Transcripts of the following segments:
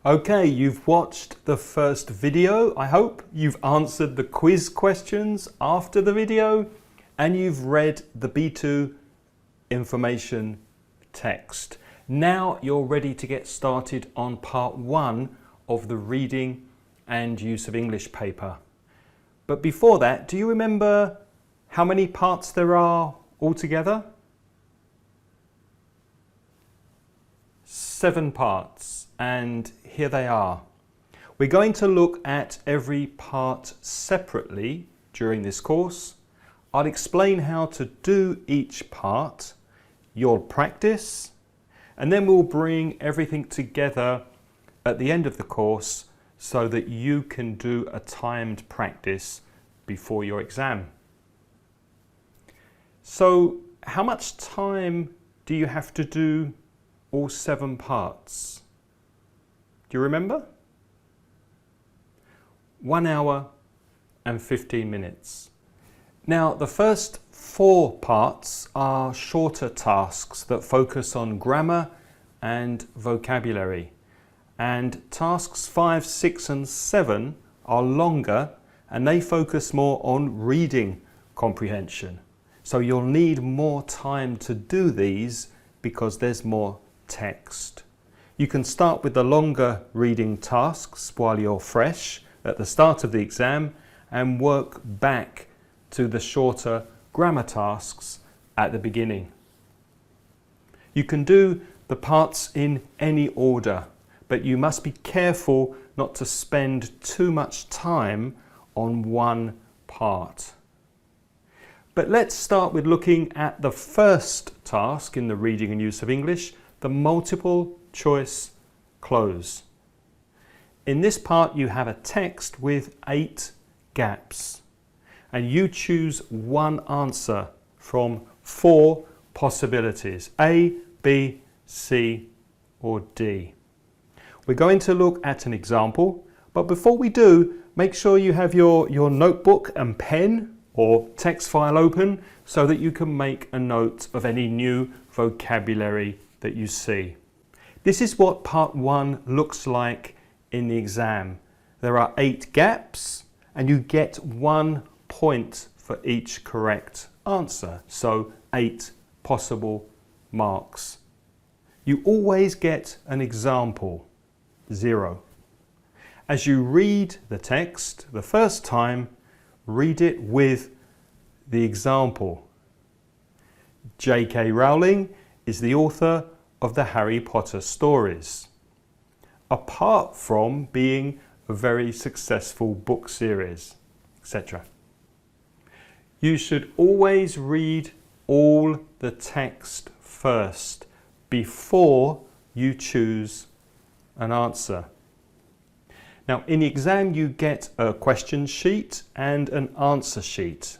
Okay, you've watched the first video. I hope you've answered the quiz questions after the video and you've read the B2 information text. Now you're ready to get started on part 1 of the reading and use of English paper. But before that, do you remember how many parts there are altogether? 7 parts, and here they are. We're going to look at every part separately during this course. I'll explain how to do each part, you'll practice, and then we'll bring everything together at the end of the course so that you can do a timed practice before your exam. So, how much time do you have to do all 7 parts? Do you remember? 1 hour and 15 minutes. Now, the first 4 parts are shorter tasks that focus on grammar and vocabulary. And tasks 5, 6 and 7 are longer and they focus more on reading comprehension. So you'll need more time to do these because there's more text. You can start with the longer reading tasks while you're fresh at the start of the exam and work back to the shorter grammar tasks at the beginning. You can do the parts in any order, but you must be careful not to spend too much time on one part. But let's start with looking at the first task in the reading and use of English, the multiple choice close. In this part you have a text with 8 gaps and you choose one answer from 4 possibilities, A, B, C or D. We're going to look at an example, but before we do, make sure you have your notebook and pen or text file open so that you can make a note of any new vocabulary that you see. This is what part 1 looks like in the exam. There are 8 gaps and you get 1 point for each correct answer. So 8 possible marks. You always get an example, 0. As you read the text the first time, read it with the example. J.K. Rowling is the author of the Harry Potter stories, apart from being a very successful book series, etc. You should always read all the text first before you choose an answer. Now, in the exam you get a question sheet and an answer sheet.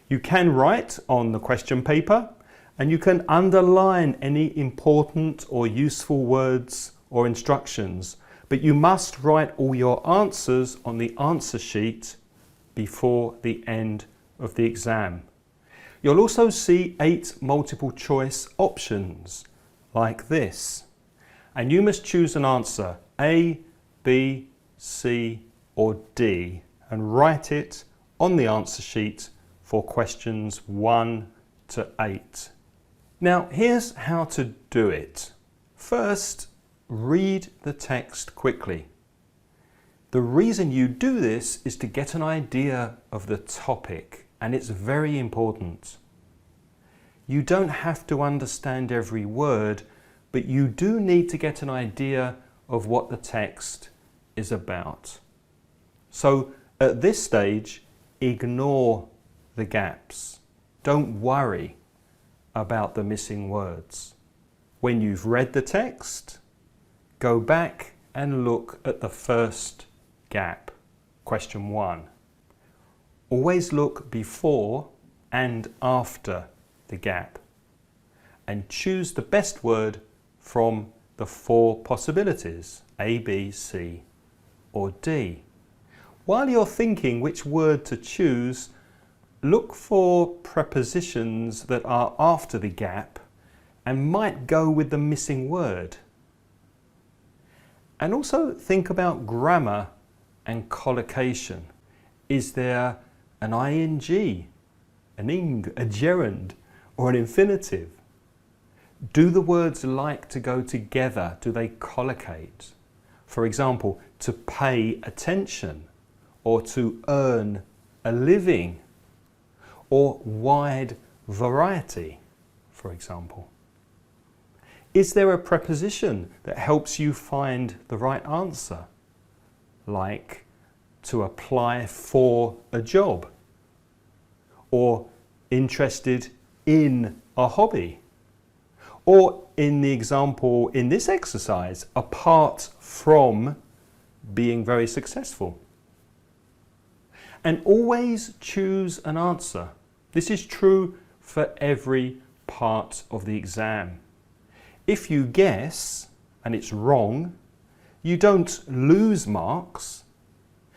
You can write on the question paper and you can underline any important or useful words or instructions, but you must write all your answers on the answer sheet before the end of the exam. You'll also see 8 multiple choice options like this, and you must choose an answer, A, B, C or D, and write it on the answer sheet for questions 1 to 8. Now here's how to do it. First, read the text quickly. The reason you do this is to get an idea of the topic, and it's very important. You don't have to understand every word, but you do need to get an idea of what the text is about. So at this stage, ignore the gaps. Don't worry about the missing words. When you've read the text, go back and look at the first gap, question 1. Always look before and after the gap and choose the best word from the 4 possibilities, A, B, C or D. While you're thinking which word to choose, look for prepositions that are after the gap and might go with the missing word. And also think about grammar and collocation. Is there an ing, an ing, a gerund, or an infinitive? Do the words like to go together? Do they collocate? For example, to pay attention, or to earn a living, or wide variety, for example. Is there a preposition that helps you find the right answer? Like to apply for a job, or interested in a hobby, or in the example in this exercise, apart from being very successful. And always choose an answer. This is true for every part of the exam. If you guess and it's wrong, you don't lose marks.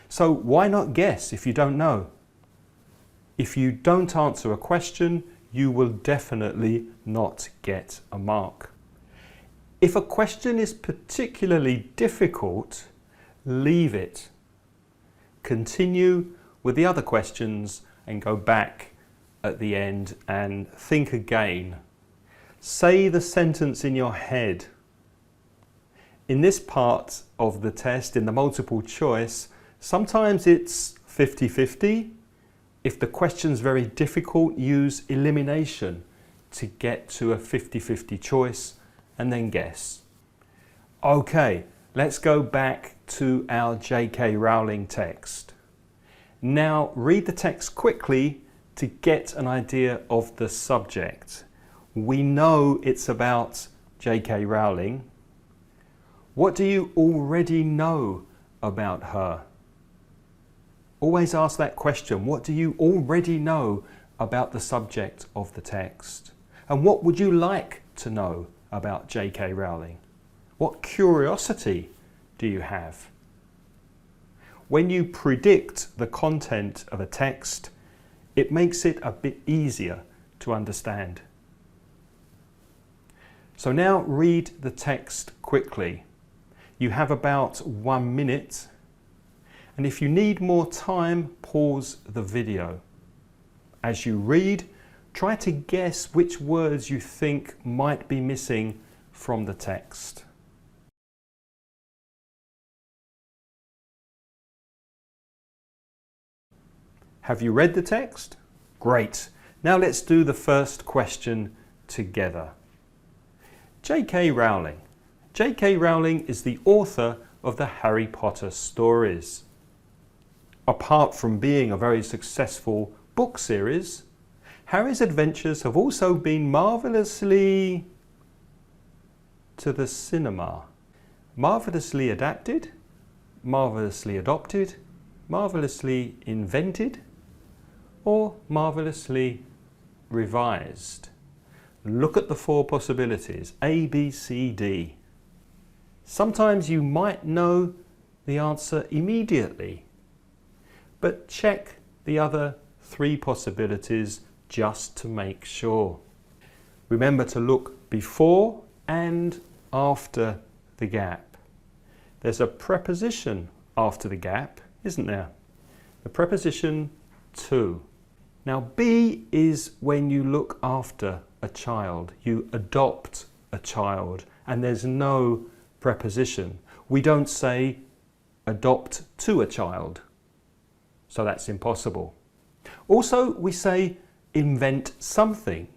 So why not guess if you don't know? If you don't answer a question, you will definitely not get a mark. If a question is particularly difficult, leave it. Continue with the other questions and go back at the end and think again. Say the sentence in your head. In this part of the test, in the multiple choice, sometimes it's 50-50. If the question's very difficult, use elimination to get to a 50-50 choice and then guess. Okay, let's go back to our J.K. Rowling text. Now read the text quickly to get an idea of the subject. We know it's about J.K. Rowling. What do you already know about her? Always ask that question. What do you already know about the subject of the text? And what would you like to know about J.K. Rowling? What curiosity do you have? When you predict the content of a text, it makes it a bit easier to understand. So now read the text quickly. You have about 1 minute, and if you need more time, pause the video. As you read, try to guess which words you think might be missing from the text. Have you read the text? Great. Now let's do the first question together. J.K. Rowling. J.K. Rowling is the author of the Harry Potter stories. Apart from being a very successful book series, Harry's adventures have also been marvellously to the cinema. Marvellously adapted, marvellously adopted, marvellously invented, or marvellously revised. Look at the 4 possibilities, A, B, C, D. Sometimes you might know the answer immediately, but check the other 3 possibilities just to make sure. Remember to look before and after the gap. There's a preposition after the gap, isn't there? The preposition to. Now B is when you look after a child, you adopt a child, and there's no preposition. We don't say adopt to a child, so that's impossible. Also, we say invent something,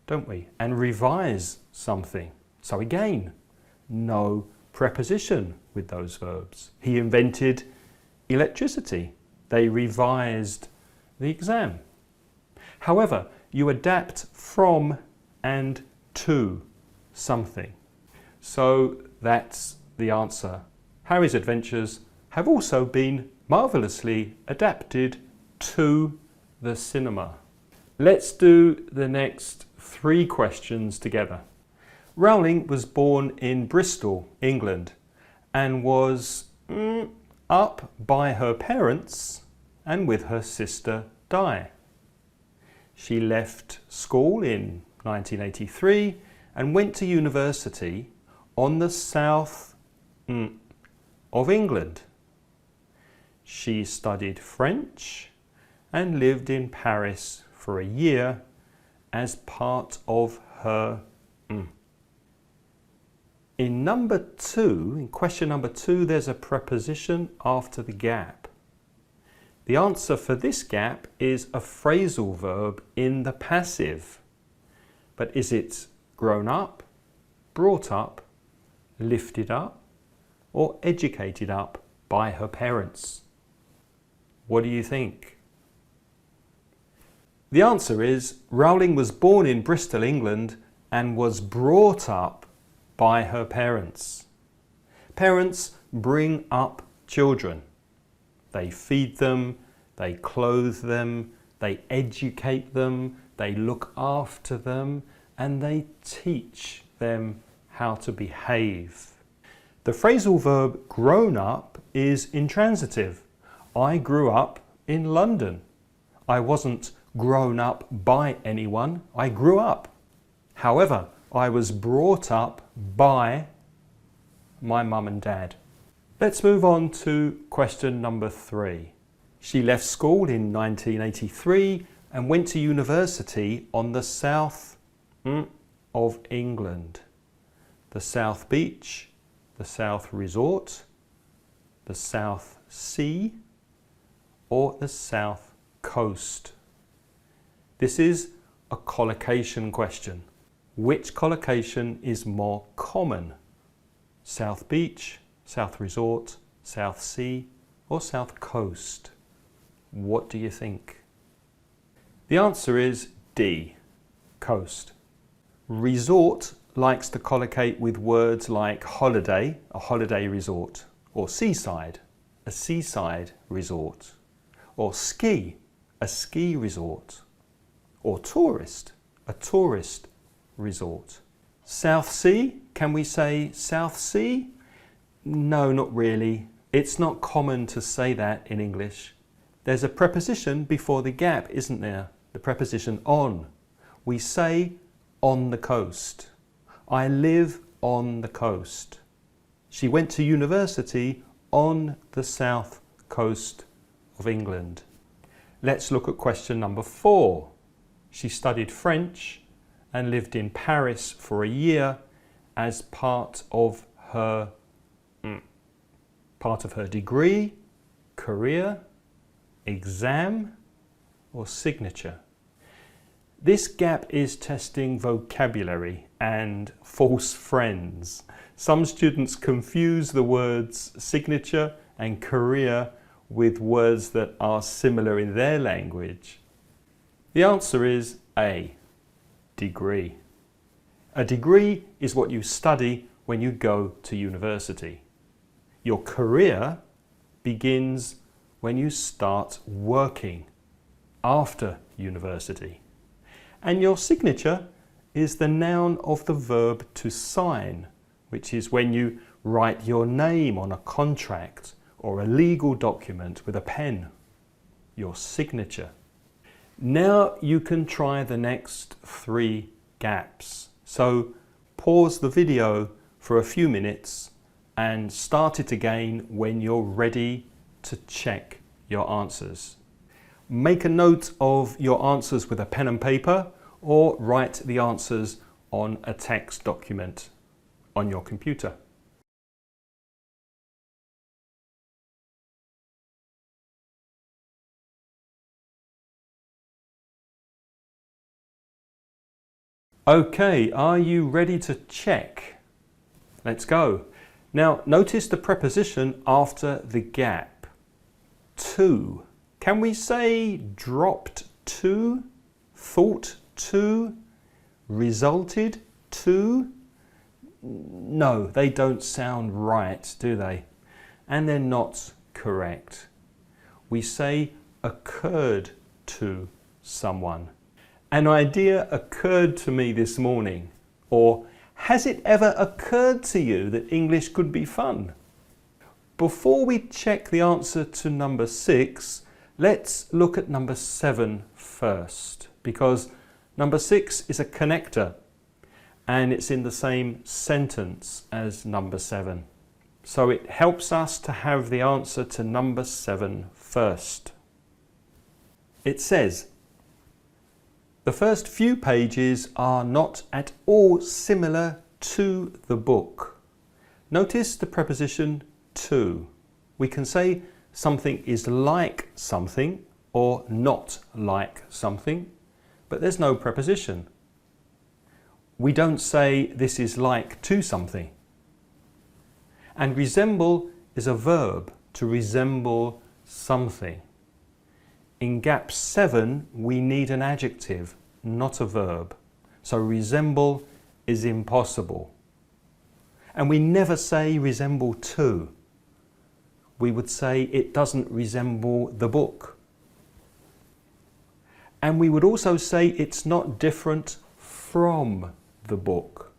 don't we? And revise something. So again, no preposition with those verbs. He invented electricity. They revised the exam. However, you adapt from and to something. So that's the answer. Harry's adventures have also been marvellously adapted to the cinema. Let's do the next 3 questions together. Rowling was born in Bristol, England, and was up by her parents and with her sister Di. She left school in 1983 and went to university on the south of England. She studied French and lived in Paris for a year as part of her In number 2, in question number 2, there's a preposition after the gap. The answer for this gap is a phrasal verb in the passive. But is it grown up, brought up, lifted up, or educated up by her parents? What do you think? The answer is Rowling was born in Bristol, England, and was brought up by her parents. Parents bring up children. They feed them, they clothe them, they educate them, they look after them, and they teach them how to behave. The phrasal verb grown up is intransitive. I grew up in London. I wasn't grown up by anyone, I grew up. However, I was brought up by my mum and dad. Let's move on to question number 3. She left school in 1983 and went to university on the south of England. The South Beach, the South Resort, the South Sea, or the South Coast. This is a collocation question. Which collocation is more common? South Beach, South Resort, South Sea, or South Coast? What do you think? The answer is D, coast. Resort likes to collocate with words like holiday, a holiday resort, or seaside, a seaside resort, or ski, a ski resort, or tourist, a tourist resort. South Sea, can we say South Sea? No, not really. It's not common to say that in English. There's a preposition before the gap, isn't there? The preposition on. We say on the coast. I live on the coast. She went to university on the south coast of England. Let's look at question number 4. She studied French and lived in Paris for a year as part of her degree, career, exam, or signature. This gap is testing vocabulary and false friends. Some students confuse the words signature and career with words that are similar in their language. The answer is A, degree. A degree is what you study when you go to university. Your career begins when you start working after university. And your signature is the noun of the verb to sign, which is when you write your name on a contract or a legal document with a pen. Your signature. Now you can try the next 3 gaps. So pause the video for a few minutes and start it again when you're ready to check your answers. Make a note of your answers with a pen and paper or write the answers on a text document on your computer. Okay, are you ready to check? Let's go. Now notice the preposition after the gap. To. Can we say dropped to, thought to, resulted to? No, they don't sound right, do they? And they're not correct. We say occurred to someone. An idea occurred to me this morning. Or has it ever occurred to you that English could be fun? Before we check the answer to number 6, let's look at number 7 first. because number 6 is a connector and it's in the same sentence as number 7. So it helps us to have the answer to number 7 first. It says, the first few pages are not at all similar to the book. Notice the preposition to. We can say something is like something or not like something, but there's no preposition. We don't say this is like to something. And resemble is a verb, to resemble something. In gap 7, we need an adjective, not a verb. So resemble is impossible. And we never say resemble to. We would say it doesn't resemble the book. And we would also say it's not different from the book.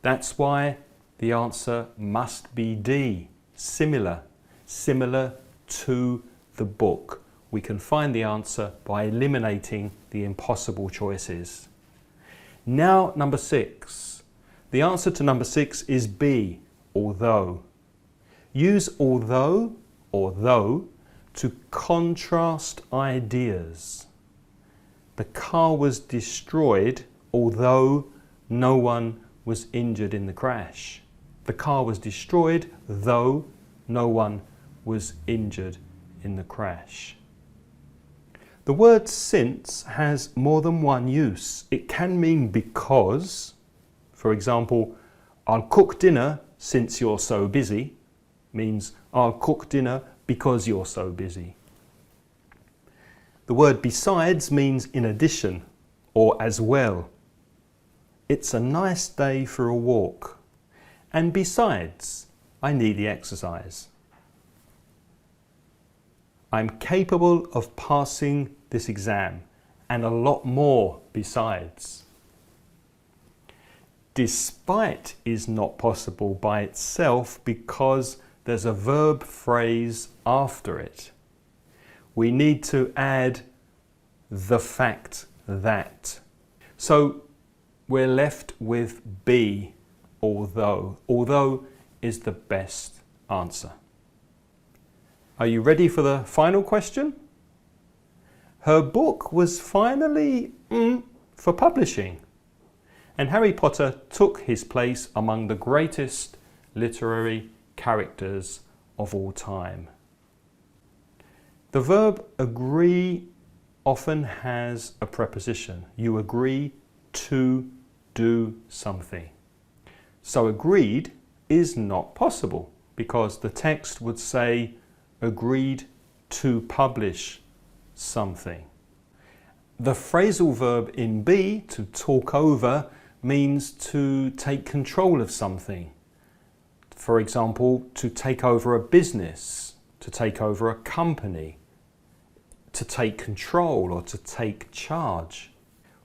That's why the answer must be D, similar, similar to the book. We can find the answer by eliminating the impossible choices. Now number 6. The answer to number 6 is B, although. Use although or though to contrast ideas. The car was destroyed although no one was injured in the crash. The car was destroyed though no one was injured in the crash. The word since has more than one use. It can mean because. For example, I'll cook dinner since you're so busy means I'll cook dinner because you're so busy. The word besides means in addition or as well. It's a nice day for a walk. And besides, I need the exercise. I'm capable of passing this exam and a lot more besides. Despite is not possible by itself because there's a verb phrase after it. We need to add the fact that. So we're left with B, although. Although is the best answer. Are you ready for the final question? Her book was finally for publishing, and Harry Potter took his place among the greatest literary characters of all time. The verb agree often has a preposition. You agree to do something. So agreed is not possible because the text would say agreed to publish something. The phrasal verb in B, to talk over, means to take control of something. For example, to take over a business, to take over a company, to take control or to take charge.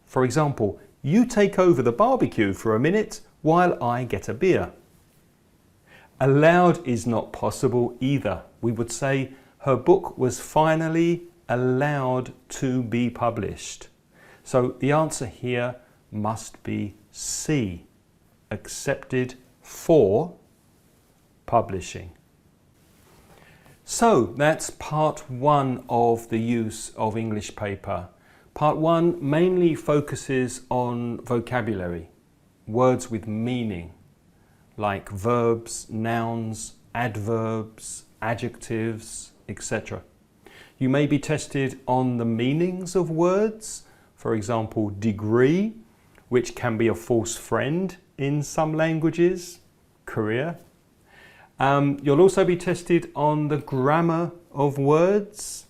For example, you take over the barbecue for a minute while I get a beer. Allowed is not possible either. We would say her book was finally allowed to be published. So the answer here must be C, accepted for publishing. So that's part 1 of the use of English paper. Part 1 mainly focuses on vocabulary, words with meaning, like verbs, nouns, adverbs, adjectives, etc. You may be tested on the meanings of words, for example, degree, which can be a false friend in some languages, Korea. You'll also be tested on the grammar of words,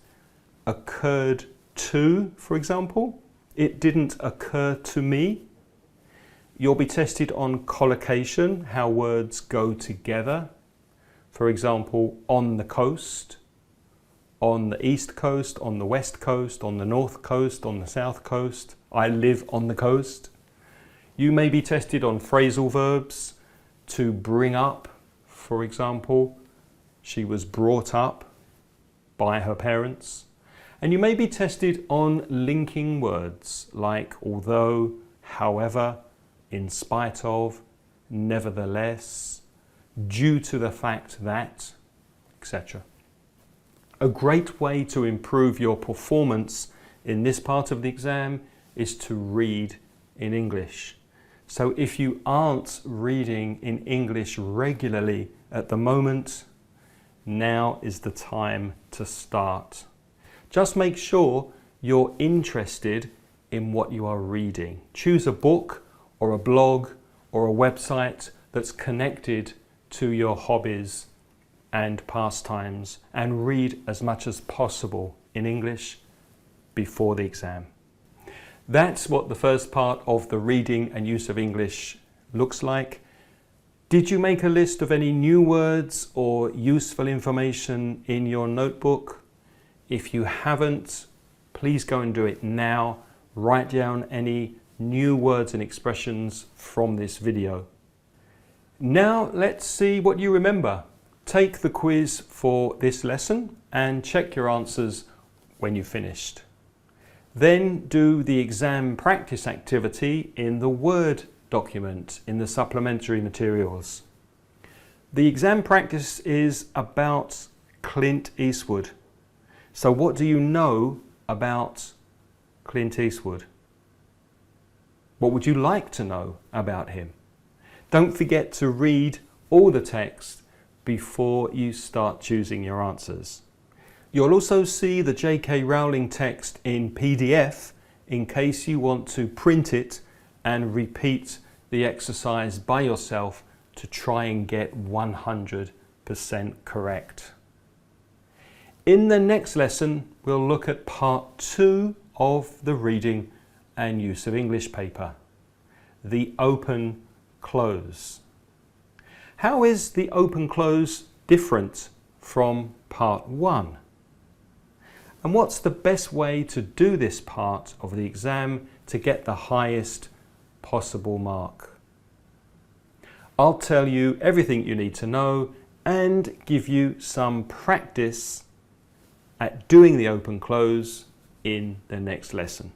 occurred to, for example. It didn't occur to me. You'll be tested on collocation, how words go together. For example, on the coast, on the east coast, on the west coast, on the north coast, on the south coast. I live on the coast. You may be tested on phrasal verbs, to bring up, for example. She was brought up by her parents. And you may be tested on linking words like although, however, in spite of, nevertheless, due to the fact that, etc. A great way to improve your performance in this part of the exam is to read in English. So if you aren't reading in English regularly at the moment, now is the time to start. Just make sure you're interested in what you are reading. Choose a book or a blog or a website that's connected to your hobbies and pastimes, and read as much as possible in English before the exam. That's what the first part of the reading and use of English looks like. Did you make a list of any new words or useful information in your notebook? If you haven't, please go and do it now. Write down any new words and expressions from this video. Now let's see what you remember. Take the quiz for this lesson and check your answers when you've finished. Then do the exam practice activity in the Word document in the supplementary materials. The exam practice is about Clint Eastwood. So what do you know about Clint Eastwood? What would you like to know about him? Don't forget to read all the text before you start choosing your answers. You'll also see the J.K. Rowling text in PDF in case you want to print it and repeat the exercise by yourself to try and get 100% correct. In the next lesson, we'll look at part 2 of the reading and use of English paper, the open close. How is the open close different from part 1? And what's the best way to do this part of the exam to get the highest possible mark? I'll tell you everything you need to know and give you some practice at doing the open close in the next lesson.